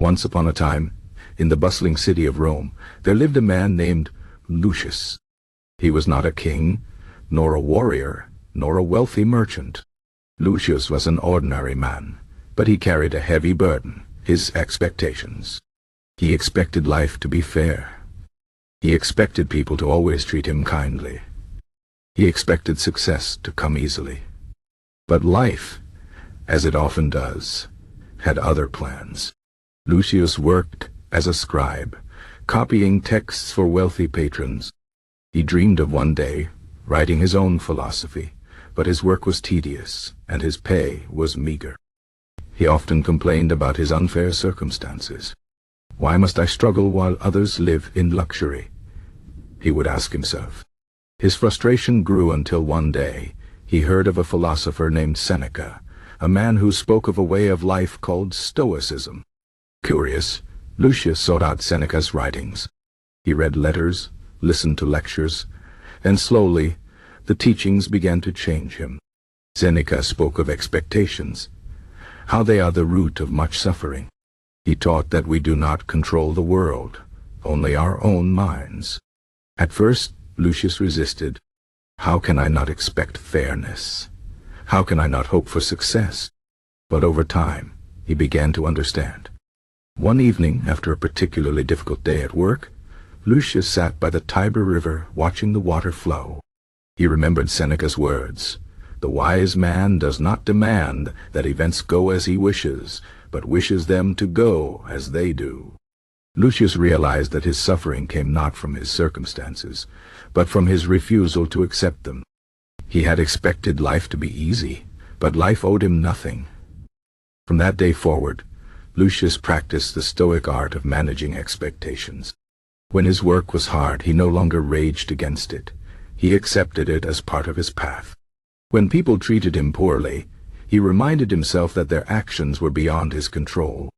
Once upon a time, in the bustling city of Rome, there lived a man named Lucius. He was not a king, nor a warrior, nor a wealthy merchant. Lucius was an ordinary man, but he carried a heavy burden, his expectations. He expected life to be fair. He expected people to always treat him kindly. He expected success to come easily. But life, as it often does, had other plans. Lucius worked as a scribe, copying texts for wealthy patrons. He dreamed of one day writing his own philosophy, but his work was tedious, and his pay was meager. He often complained about his unfair circumstances. "Why must I struggle while others live in luxury?" he would ask himself. His frustration grew until one day he heard of a philosopher named Seneca, a man who spoke of a way of life called Stoicism. Curious, Lucius sought out Seneca's writings. He read letters, listened to lectures, and slowly the teachings began to change him. Seneca spoke of expectations, how they are the root of much suffering. He taught that we do not control the world, only our own minds. At first, Lucius resisted. How can I not expect fairness? How can I not hope for success? But over time, he began to understand. One evening, after a particularly difficult day at work, Lucius sat by the Tiber River watching the water flow. He remembered Seneca's words, "The wise man does not demand that events go as he wishes, but wishes them to go as they do." Lucius realized that his suffering came not from his circumstances, but from his refusal to accept them. He had expected life to be easy, but life owed him nothing. From that day forward, Lucius practiced the Stoic art of managing expectations. When his work was hard, he no longer raged against it. He accepted it as part of his path. When people treated him poorly, he reminded himself that their actions were beyond his control.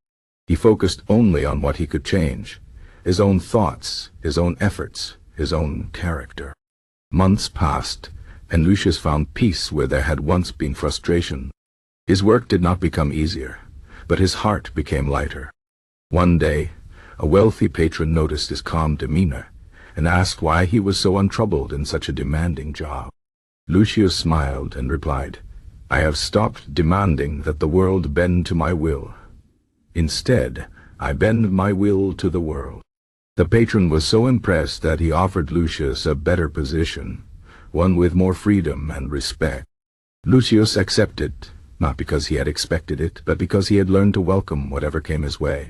He focused only on what he could change, his own thoughts, his own efforts, his own character. Months passed, and Lucius found peace where there had once been frustration. His work did not become easier, but his heart became lighter. One day, a wealthy patron noticed his calm demeanor and asked why he was so untroubled in such a demanding job. Lucius smiled and replied, "I have stopped demanding that the world bend to my will. Instead, I bend my will to the world." The patron was so impressed that he offered Lucius a better position, one with more freedom and respect. Lucius accepted, not because he had expected it, but because he had learned to welcome whatever came his way.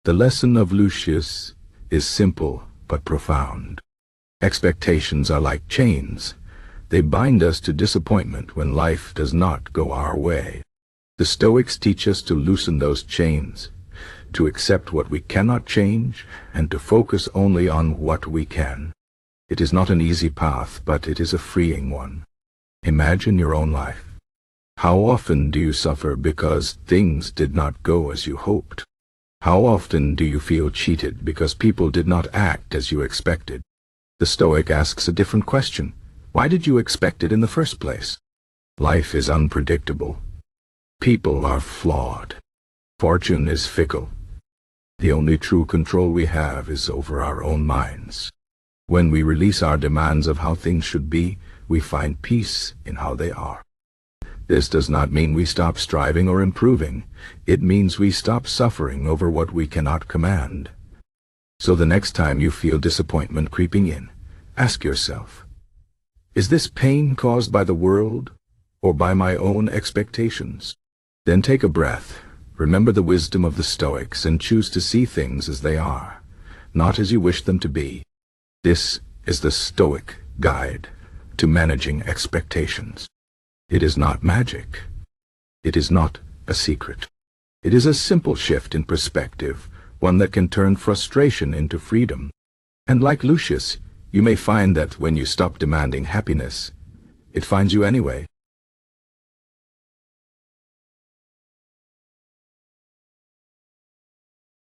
The lesson of Lucius is simple but profound. Expectations are like chains. They bind us to disappointment when life does not go our way. The Stoics teach us to loosen those chains, to accept what we cannot change, and to focus only on what we can. It is not an easy path, but it is a freeing one. Imagine your own life. How often do you suffer because things did not go as you hoped? How often do you feel cheated because people did not act as you expected? The Stoic asks a different question. Why did you expect it in the first place? Life is unpredictable. People are flawed. Fortune is fickle. The only true control we have is over our own minds. When we release our demands of how things should be, we find peace in how they are. This does not mean we stop striving or improving. It means we stop suffering over what we cannot command. So the next time you feel disappointment creeping in, ask yourself, is this pain caused by the world or by my own expectations? Then take a breath, remember the wisdom of the Stoics, and choose to see things as they are, not as you wish them to be. This is the Stoic guide to managing expectations. It is not magic. It is not a secret. It is a simple shift in perspective, one that can turn frustration into freedom. And like Lucius, you may find that when you stop demanding happiness, it finds you anyway.